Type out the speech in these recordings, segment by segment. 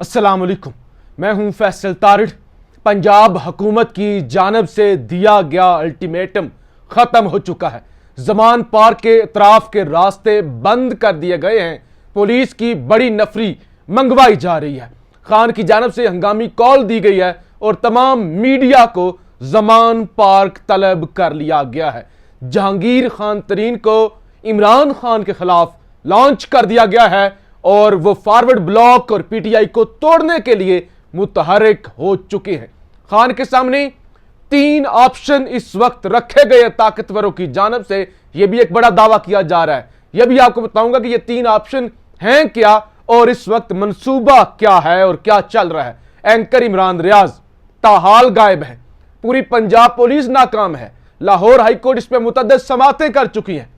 अस्सलाम वालेकुम, मैं हूं फैसल तारिड़। पंजाब हुकूमत की जानब से दिया गया अल्टीमेटम खत्म हो चुका है। जमान पार्क के अतराफ के रास्ते बंद कर दिए गए हैं। पुलिस की बड़ी नफरी मंगवाई जा रही है। खान की जानब से हंगामी कॉल दी गई है और तमाम मीडिया को जमान पार्क तलब कर लिया गया है। जहांगीर खान तरीन को इमरान खान के खिलाफ लॉन्च कर दिया गया है और वो फॉरवर्ड ब्लॉक और पीटीआई को तोड़ने के लिए मुतहरिक हो चुके हैं। खान के सामने 3 ऑप्शन इस वक्त रखे गए ताकतवरों की जानब से। यह भी एक बड़ा दावा किया जा रहा है। यह भी आपको बताऊंगा कि ये 3 ऑप्शन हैं क्या और इस वक्त मंसूबा क्या है और क्या चल रहा है। एंकर इमरान रियाज ताहाल गायब है। पूरी पंजाब पुलिस नाकाम है। लाहौर हाईकोर्ट इस पर मुतअद्दिद समातें कर चुकी हैं,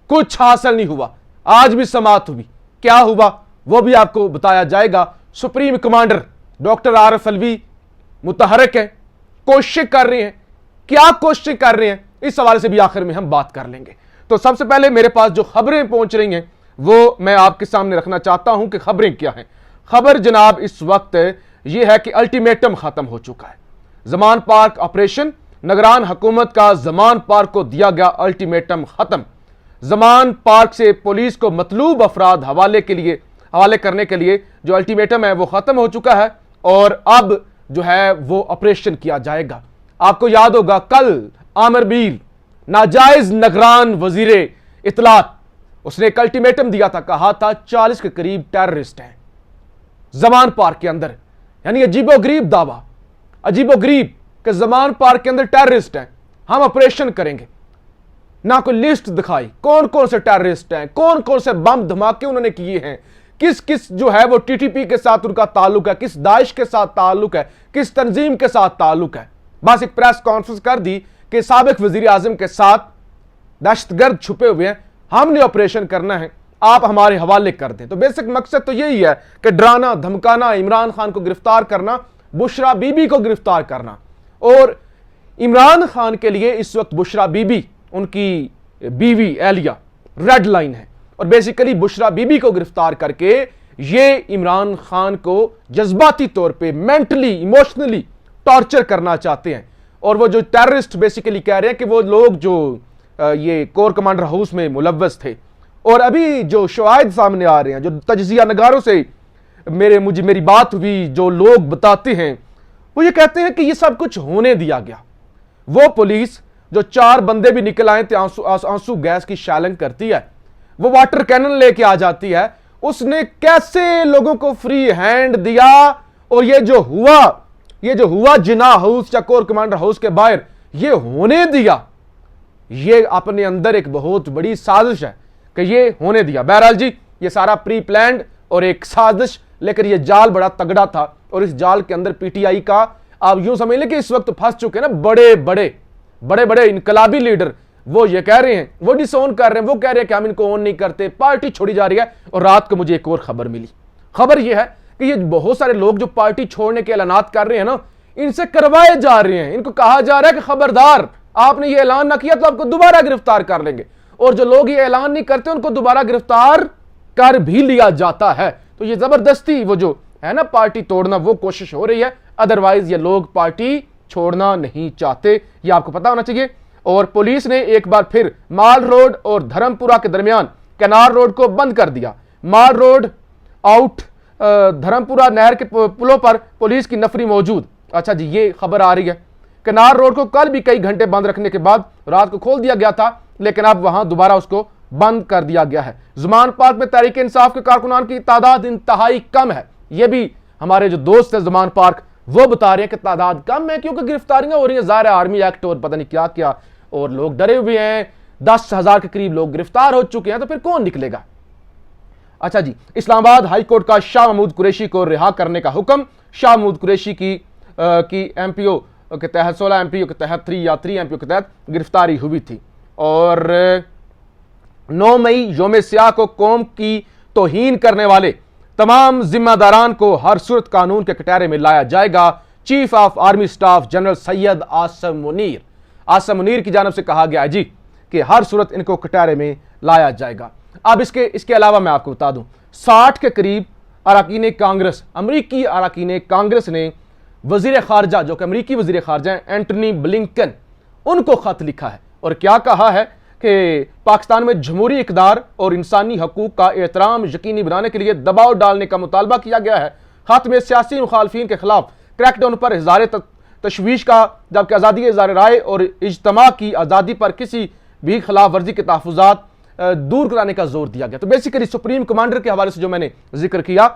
कुछ हासिल नहीं हुआ। आज भी समात हुई, क्या हुआ वो भी आपको बताया जाएगा। Supreme commander doctor Arif Alvi मुतहरक है, कोशिश कर रहे हैं। क्या कोशिश कर रहे हैं, इस सवाल से भी आखिर में हम बात कर लेंगे। तो सबसे पहले मेरे पास जो खबरें पहुंच रही हैं वो मैं आपके सामने रखना चाहता हूं कि खबरें क्या हैं। खबर जनाब इस वक्त यह है कि अल्टीमेटम खत्म हो चुका है। जमान पार्क ऑपरेशन, निगरान हुकूमत का जमान पार्क को दिया गया अल्टीमेटम खत्म। जमान पार्क से पुलिस को मतलूब अफराद हवाले करने के लिए जो अल्टीमेटम है वो खत्म हो चुका है और अब जो है वो ऑपरेशन किया जाएगा। आपको याद होगा कल आमिर मीर नाजायज निगरान वजीरे इतलात, उसने एक अल्टीमेटम दिया था, कहा था 40 के करीब टेररिस्ट हैं जमान पार्क के अंदर। यानी अजीबोगरीब दावा, अजीबोगरीब कि जमान पार्क के अंदर टेररिस्ट हैं, हम ऑपरेशन करेंगे। ना कोई लिस्ट दिखाई कौन कौन से टेररिस्ट हैं, कौन कौन से बम धमाके उन्होंने किए हैं, किस किस जो है वो टीटीपी के साथ उनका ताल्लुक है, किस दाइश के साथ ताल्लुक है, किस तंजीम के साथ ताल्लुक है। बस एक प्रेस कॉन्फ्रेंस कर दी कि साबिक वजीर आजम के साथ दहशतगर्द छुपे हुए हैं, हमने ऑपरेशन करना है, आप हमारे हवाले कर दें। तो बेसिक मकसद तो यही है कि डराना धमकाना, इमरान खान को गिरफ्तार करना, बुशरा बीबी को गिरफ्तार करना। और इमरान खान के लिए इस वक्त बुशरा बीबी, उनकी बीवी एलिया रेड लाइन है और बेसिकली बुशरा बीबी को गिरफ्तार करके ये इमरान खान को जज्बाती तौर पे मेंटली इमोशनली टॉर्चर करना चाहते हैं। और वो जो टेररिस्ट बेसिकली कह रहे हैं कि वो लोग जो ये कोर कमांडर हाउस में मुलव्वस थे। और अभी जो शवाहिद सामने आ रहे हैं, जो तजजिया नगारों से मेरी बात हुई, जो लोग बताते हैं वो ये कहते हैं कि ये सब कुछ होने दिया गया। वो पुलिस जो 4 बंदे भी निकल आए थे आंसू गैस की शैलिंग करती है, वो वाटर कैनन लेके आ जाती है, उसने कैसे लोगों को फ्री हैंड दिया। और ये जो हुआ जिना हाउस या कोर कमांडर हाउस के बाहर ये होने दिया, ये अपने अंदर एक बहुत बड़ी साजिश है कि ये होने दिया। बहरहाल जी ये सारा प्री प्लान्ड और एक साजिश, लेकिन ये जाल बड़ा तगड़ा था और इस जाल के अंदर पीटीआई का आप यूं समझ लें कि इस वक्त फंस चुके हैं ना बड़े बड़े इनकलाबी लीडर। वो ये कह रहे हैं, वो डिसोन कर रहे हैं, वो कह रहे हैं कि हम इनको ऑन नहीं करते, पार्टी छोड़ी जा रही है। और रात को मुझे एक और खबर मिली। खबर यह है कि ये बहुत सारे लोग जो पार्टी छोड़ने के ऐलानात कर रहे हैं ना, इनसे करवाए जा रहे हैं। इनको कहा जा रहा है कि खबरदार आपने ये ऐलान ना किया तो आपको दोबारा गिरफ्तार कर लेंगे। और जो लोग ये ऐलान नहीं करते उनको दोबारा गिरफ्तार कर भी लिया जाता है। तो ये जबरदस्ती वो जो है ना पार्टी तोड़ना, वो कोशिश हो रही है। अदरवाइज ये लोग पार्टी छोड़ना नहीं चाहते, ये आपको पता होना चाहिए। और पुलिस ने एक बार फिर माल रोड और धर्मपुरा के दरमियान कनार रोड को बंद कर दिया। माल रोड आउट, धर्मपुरा नहर के पुलों पर पुलिस की नफरी मौजूद। अच्छा जी, ये खबर आ रही है। कनार रोड को कल भी कई घंटे बंद रखने के बाद रात को खोल दिया गया था, लेकिन अब वहां दोबारा उसको बंद कर दिया गया है। जमान पार्क में तहरीक इंसाफ के कारकुनान की तादाद इंतहाई कम है। यह भी हमारे जो दोस्त है जमान पार्क, वो बता रहे हैं कि तादाद कम है क्योंकि गिरफ्तारियां हो रही हैं, ज़ाहिर है आर्मी एक्ट और पता नहीं क्या क्या, और लोग डरे हुए हैं। 10,000 के करीब लोग गिरफ्तार हो चुके हैं, तो फिर कौन निकलेगा। अच्छा जी, इस्लामाबाद हाई कोर्ट का शाह महमूद कुरैशी को रिहा करने का हुक्म। शाह महमूद कुरैशी की एमपीओ के तहत 16 एमपीओ के तहत 3 एमपीओ के तहत गिरफ्तारी हुई थी। और 9 मई यौम सियाह को कौम की तौहीन करने वाले तमाम जिम्मेदारान को हर सूरत कानून के कटहरे में लाया जाएगा। Chief of army staff general Syed Asim Munir की जानब से कहा गया है जी कि हर सूरत इनको कटहरे में लाया जाएगा। अब इसके अलावा मैं आपको बता दूं 60 के करीब अरकान कांग्रेस, अमरीकी अरकान कांग्रेस ने वजीर खारजा, जो कि अमरीकी वजीर खारजा हैं, एंटनी ब्लिंकन, उनको खत लिखा है और क्या कहा है कि पाकिस्तान में जमहूरी इक़दार और इंसानी हकूक़ का एहतराम यकीनी बनाने के लिए दबाव डालने का मुतालबा किया गया है। खत में सियासी मुखालफिन के खिलाफ क्रैकडाउन पर इज़हार तशवीश का, जबकि आज़ादी इज़हार राय और इज्तिमा की आज़ादी पर किसी भी खिलाफ वर्जी के तहफ़्फ़ुज़ात दूर कराने का जोर दिया गया। तो बेसिकली सुप्रीम कमांडर के हवाले से जो मैंने जिक्र किया,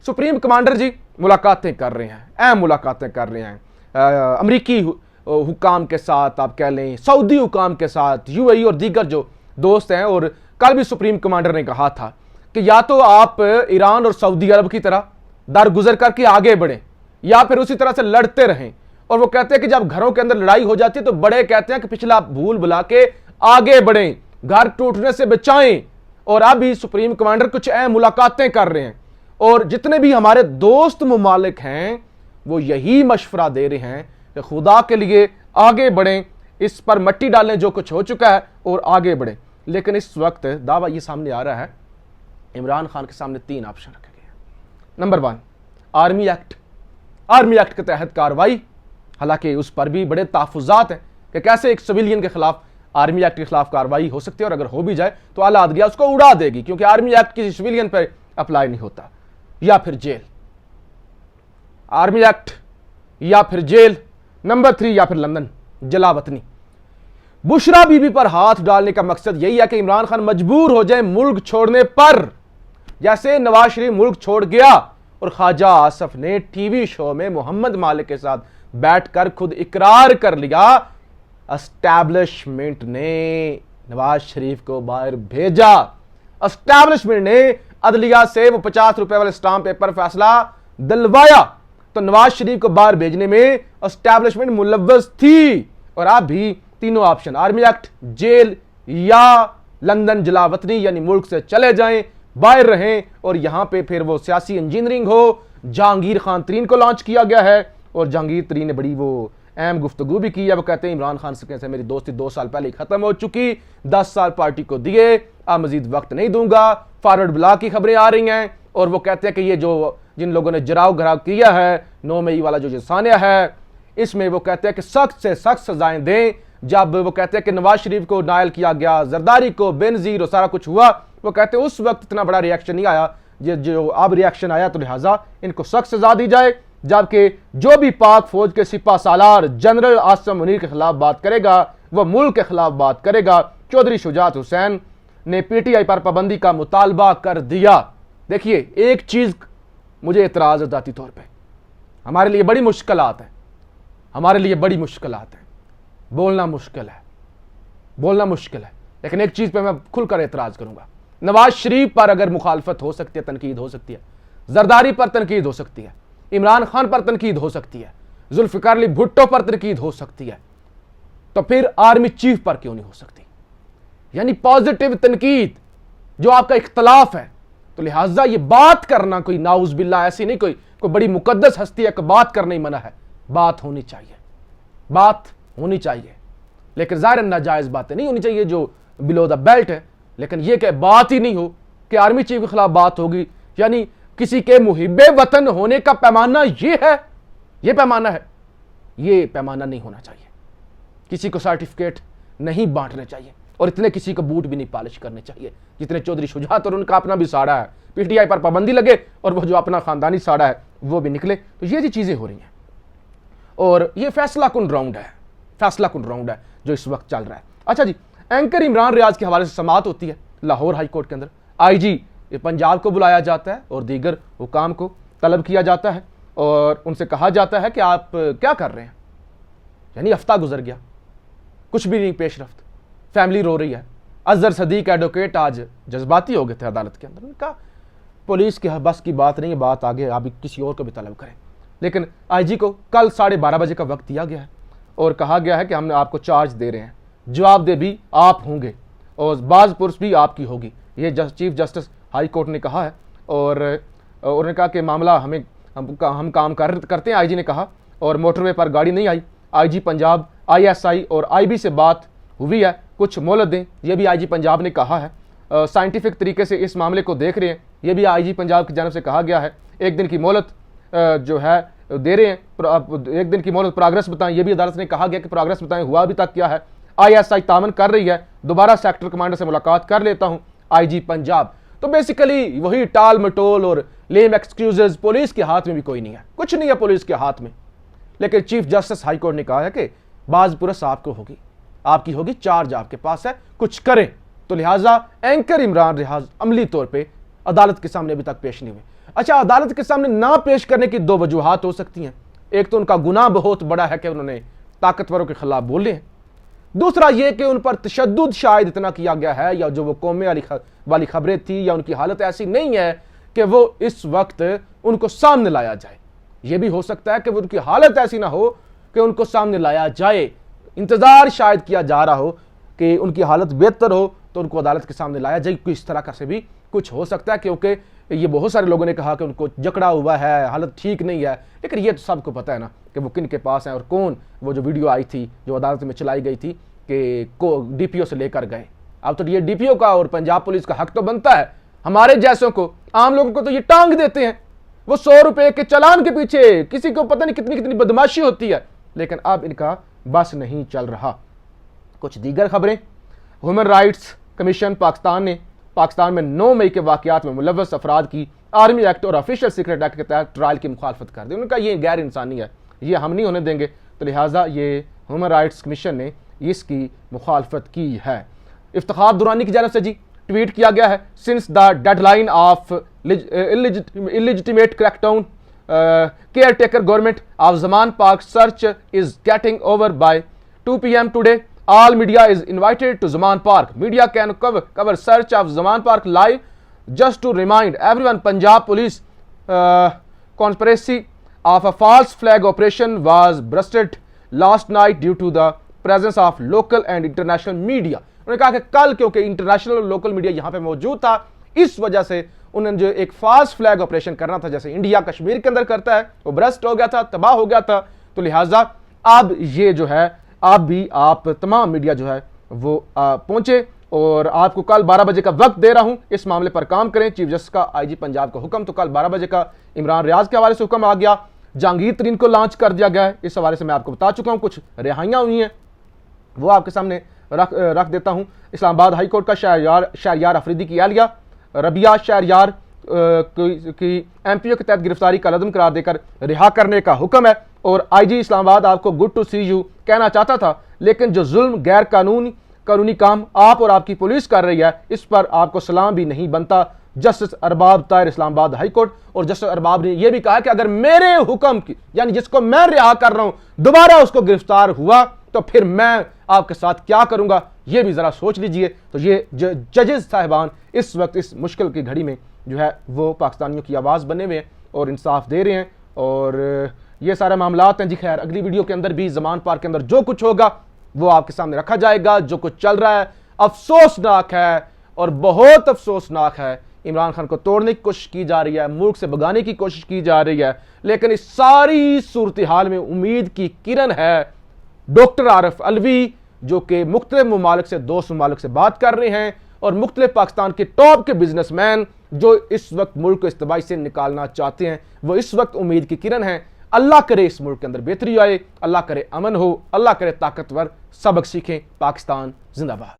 सुप्रीम कमांडर जी मुलाकातें कर रहे हैं, अहम मुलाकातें कर रहे हैं अमरीकी हुकाम के साथ, आप कह लें सऊदी हुकाम के साथ, यूएई और दीगर जो दोस्त हैं। और कल भी सुप्रीम कमांडर ने कहा था कि या तो आप ईरान और सऊदी अरब की तरह दरगुजर करके आगे बढ़ें या फिर उसी तरह से लड़ते रहें। और वो कहते हैं कि जब घरों के अंदर लड़ाई हो जाती है तो बड़े कहते हैं कि पिछला भूल भुला के आगे बढ़ें, घर टूटने से बचाएं। और अभी सुप्रीम कमांडर कुछ अहम मुलाकातें कर रहे हैं और जितने भी हमारे दोस्त मुमालिक हैं वो यही मशवरा दे रहे हैं कि खुदा के लिए आगे बढ़ें, इस पर मट्टी डालें जो कुछ हो चुका है और आगे बढ़ें। लेकिन इस वक्त दावा ये सामने आ रहा है, इमरान खान के सामने 3 ऑप्शन रखे गए हैं। Number 1, army act. Army act के तहत कार्रवाई, हालांकि उस पर भी बड़े तहफ़्फ़ुज़ात हैं कि कैसे एक सिविलियन के खिलाफ आर्मी एक्ट के खिलाफ कार्रवाई हो सकती है, और अगर हो भी जाए तो आला अदलिया उसको उड़ा देगी क्योंकि आर्मी एक्ट किसी सिविलियन पर अप्लाई नहीं होता। या फिर जेल, आर्मी एक्ट या फिर जेल। नंबर 3, या फिर लंदन जलावतनी। बुशरा बीबी पर हाथ डालने का मकसद यही है कि इमरान खान मजबूर हो जाए मुल्क छोड़ने पर, जैसे नवाज शरीफ मुल्क छोड़ गया और ख्वाजा आसफ ने टीवी शो में मोहम्मद मालिक के साथ बैठकर खुद इकरार कर लिया, एस्टैब्लिशमेंट ने नवाज शरीफ को बाहर भेजा। एस्टैब्लिशमेंट ने अदलिया से वो 50 रुपए वाले स्टाम्प पेपर फैसला दिलवाया, तो नवाज शरीफ को बाहर भेजने में एस्टैब्लिशमेंट मुलव्वस थी। और आप भी तीनों ऑप्शन, आर्मी एक्ट, जेल या लंदन जलावतनी, यानी मुल्क से चले जाएं, बाहर रहें। और यहां पे फिर वो सियासी इंजीनियरिंग हो। जहांगीर खान तरीन को लॉन्च किया गया है और जहांगीर तरीन ने बड़ी वो अहम गुफ्तगू भी की है। वो कहते हैं इमरान खान से मेरी दोस्ती 2 साल पहले खत्म हो चुकी, 10 साल पार्टी को दिए, अब मजीद वक्त नहीं दूंगा। फॉरवर्ड ब्लॉक की खबरें आ रही हैं और वो कहते हैं कि ये जो जिन लोगों ने जराव घराव किया है, 9 मई वाला जो सानिया है, इसमें वो कहते हैं कि सख्त से सख्त सजाएं दें। जब वो कहते हैं कि नवाज शरीफ को नायल किया गया, जरदारी को, बेनजीर और सारा कुछ हुआ, वो कहते हैं उस वक्त इतना बड़ा रिएक्शन नहीं आया, जो अब रिएक्शन आया, तो लिहाजा इनको सख्त सजा दी जाए। जबकि जो भी पाक फौज के सिपा सालार जनरल आसिम मुनीर के खिलाफ बात करेगा वह मुल्क के खिलाफ बात करेगा। चौधरी शुजात हुसैन ने पीटीआई पर पाबंदी का मुतालबा कर दिया। देखिए, एक चीज मुझे एतराज है ज़ाती तौर पे, हमारे लिए बड़ी मुश्किलात है, हमारे लिए बड़ी मुश्किलात है, बोलना मुश्किल है, बोलना मुश्किल है, लेकिन एक चीज पे मैं खुलकर एतराज करूंगा। नवाज शरीफ पर अगर मुखालफत हो सकती है, तनकीद हो सकती है, जरदारी पर तनकीद हो सकती है, इमरान खान पर तनकीद हो सकती है, जुल्फिकार अली भुट्टो पर तनकीद हो सकती है, तो फिर आर्मी चीफ पर क्यों नहीं हो सकती? यानी पॉजिटिव तनकीद, जो आपका इख्तलाफ है। तो लिहाजा ये बात करना कोई नाउज बिल्ला ऐसी नहीं, कोई बड़ी मुकद्दस हस्ती है कि बात करना ही मना है, बात होनी चाहिए, बात होनी चाहिए, लेकिन ज़ाहिर नाजायज बातें नहीं होनी चाहिए जो बिलो द बेल्ट है। लेकिन यह कि बात ही नहीं हो कि आर्मी चीफ के खिलाफ बात होगी, यानी किसी के मुहिब्बे वतन होने का पैमाना ये है, ये पैमाना है, ये पैमाना नहीं होना चाहिए। किसी को सर्टिफिकेट नहीं बांटने चाहिए और इतने किसी को बूट भी नहीं पॉलिश करने चाहिए जितने चौधरी शुजात, और उनका अपना भी साड़ा है। पीटीआई पर पाबंदी लगे और वो जो अपना खानदानी साड़ा है वो भी निकले। तो ये जी चीजें हो रही हैं और ये फैसला कुन राउंड है, फैसला कुन राउंड है जो इस वक्त चल रहा है। अच्छा जी, एंकर इमरान रियाज के हवाले से समाअत होती है लाहौर हाई कोर्ट के अंदर। आईजी पंजाब को बुलाया जाता है और दीगर हुकाम को तलब किया जाता है और उनसे कहा जाता है कि आप क्या कर रहे हैं। यानी हफ्ता गुजर गया, कुछ भी नहीं पेशरफ्त, फैमिली रो रही है। अजहर सदीक एडवोकेट आज जज्बाती हो गए थे अदालत के अंदर। उन्होंने कहा पुलिस के बस की बात नहीं है, बात आगे आप किसी और को भी तलब करें। लेकिन आईजी को कल 12:30 बजे का वक्त दिया गया है और कहा गया है कि हमने आपको चार्ज दे रहे हैं, जवाबदेह भी आप होंगे और बाज पुरस भी आपकी होगी। ये चीफ जस्टिस हाई कोर्ट ने कहा है और उन्होंने कहा कि मामला हम काम करते हैं, आईजी ने कहा। और मोटरवे पर गाड़ी नहीं आई, आईजी पंजाब, आईएसआई और आईबी से बात हुई है, कुछ मोहलत दें, यह भी आईजी पंजाब ने कहा है। साइंटिफिक तरीके से इस मामले को देख रहे हैं। ये भी आईजी पंजाब की जानब से कहा गया है। एक दिन की मोहलत जो है दे रहे हैं, एक दिन की मोहलत, प्रोग्रेस बताएं। ये भी अदालत ने कहा गया कि प्रोग्रेस बताएं, हुआ अभी तक क्या है। ISI तामन कर रही है, दोबारा सेक्टर कमांडर से मुलाकात कर लेता हूं, आईजी पंजाब। तो बेसिकली वही टाल मटोल और लेम एक्सक्यूजेज। पुलिस के हाथ में भी कोई नहीं है, कुछ नहीं है पुलिस के हाथ में। लेकिन चीफ जस्टिस हाई कोर्ट ने कहा है कि बाज़पुरस आपको होगी, आपकी होगी, चार्ज आपके पास है, कुछ करें। तो लिहाजा एंकर इमरान रियाज अमली तौर पे अदालत के सामने अभी तक पेश नहीं हुए। अच्छा, अदालत के सामने ना पेश करने की दो वजूहात हो सकती हैं। एक तो उनका गुनाह बहुत बड़ा है कि उन्होंने ताकतवरों के खिलाफ बोले हैं। दूसरा ये कि उन पर तशद्दुद शायद इतना किया गया है, या जो वो कौमे वाली खबरें थी, या उनकी हालत ऐसी नहीं है कि वो इस वक्त उनको सामने लाया जाए। ये भी हो सकता है कि वो उनकी हालत ऐसी ना हो कि उनको सामने लाया जाए। इंतजार शायद किया जा रहा हो कि उनकी हालत बेहतर हो तो उनको अदालत के सामने लाया जाए। इस तरह का से भी कुछ हो सकता है, क्योंकि ये बहुत सारे लोगों ने कहा कि उनको जकड़ा हुआ है, हालत ठीक नहीं है। लेकिन ये तो सबको पता है ना कि वो किन के पास है और कौन। वो जो वीडियो आई थी जो अदालत में चलाई गई थी कि DPO से लेकर गए। अब तो ये DPO का और पंजाब पुलिस का हक तो बनता है, हमारे जैसों को, आम लोगों को तो ये टांग देते हैं। वो 100 रुपए के चालान के पीछे किसी को पता नहीं कितनी कितनी बदमाशी होती है। लेकिन अब इनका बस नहीं चल रहा। कुछ दीगर खबरें। ह्यूमन राइट्स कमीशन पाकिस्तान में 9 मई के वाकयात में मुलव्वस अफराद की आर्मी एक्ट और ऑफिशियल सीक्रेट एक्ट के तहत ट्रायल की मुखालफत कर दी। उनका ये गैर इंसानी है, ये हम नहीं होने देंगे। तो लिहाजा ये ह्यूमन राइट्स कमीशन ने इसकी मुखालफत की है। इफ्तिखार दुरानी की जानब से जी ट्वीट किया गया है, since the deadline of illegitimate crackdown care taker government of Zaman park search is getting over by 2 PM today, all media is invited to Zaman Park. Media can cover search of Zaman Park live. Just to remind everyone, Punjab police conspiracy of a false flag operation was busted last night due to the presence of local and international media. उन्होंने कहा कि कल क्योंकि international और local media यहाँ पे मौजूद था, इस वजह से उन्होंने जो एक फाल्स फ्लैग ऑपरेशन करना था, जैसे इंडिया कश्मीर के अंदर करता है, वो ब्रस्ट हो गया था, तबाह हो गया था। तो लिहाजा अब ये जो है आप तमाम मीडिया जो है वो पहुंचे, और आपको कल 12 बजे का वक्त दे रहा हूं, इस मामले पर काम करें। चीफ जस्टिस का आईजी पंजाब का हुक्म, तो कल 12 बजे का इमरान रियाज के हवाले से हुक्म आ गया। जहांगीर तरीन को लॉन्च कर दिया गया है, इस हवाले से मैं आपको बता चुका हूं। कुछ रिहाइयां हुई हैं वो आपके सामने रख देता हूं। इस्लामाबाद हाई कोर्ट का शहरयार अफरीदी की एहलिया रबिया शहरयार की MPO के तहत गिरफ्तारी का लदम करार देकर रिहा करने का हुक्म है। और IG इस्लामाबाद आपको गुड टू सी यू कहना चाहता था, लेकिन जो जुल्म गैर कानूनी काम आप और आपकी पुलिस कर रही है, इस पर आपको सलाम भी नहीं बनता। Justice Arbab Tahir Islamabad high court. और जस्टिस अरबाब ने यह भी कहा कि अगर मेरे हुक्म की, यानी जिसको मैं रिहा कर रहा हूं, दोबारा उसको गिरफ्तार हुआ तो फिर मैं आपके साथ क्या करूंगा, यह भी जरा सोच लीजिए। तो ये जजेस साहिबान इस वक्त इस मुश्किल की घड़ी में जो है वो पाकिस्तानियों की आवाज़ बने हुए हैं और इंसाफ दे रहे हैं। और ये सारे मामलात हैं जी। खैर, अगली वीडियो के अंदर भी ज़मान पार्क के अंदर जो कुछ होगा वो आपके सामने रखा जाएगा। जो कुछ चल रहा है अफसोसनाक है और बहुत अफसोसनाक है। इमरान खान को तोड़ने की कोशिश की जा रही है, मुल्क से भगाने की कोशिश की जा रही है, लेकिन इस सारी सूरत हाल में उम्मीद की किरण है। डॉक्टर आरिफ अलवी जो कि मुख्तलिफ ममालिक से, दोस्त ममालिक से बात कर रहे हैं, और मुख्तलिफ पाकिस्तान के टॉप के बिजनेसमैन जो इस वक्त मुल्क को इस तबाही से निकालना चाहते हैं, वो इस वक्त उम्मीद की किरण है। अल्लाह करे इस मुल्क के अंदर बेहतरी आए, अल्लाह करे अमन हो, अल्लाह करे ताकतवर सबक सीखें। पाकिस्तान जिंदाबाद।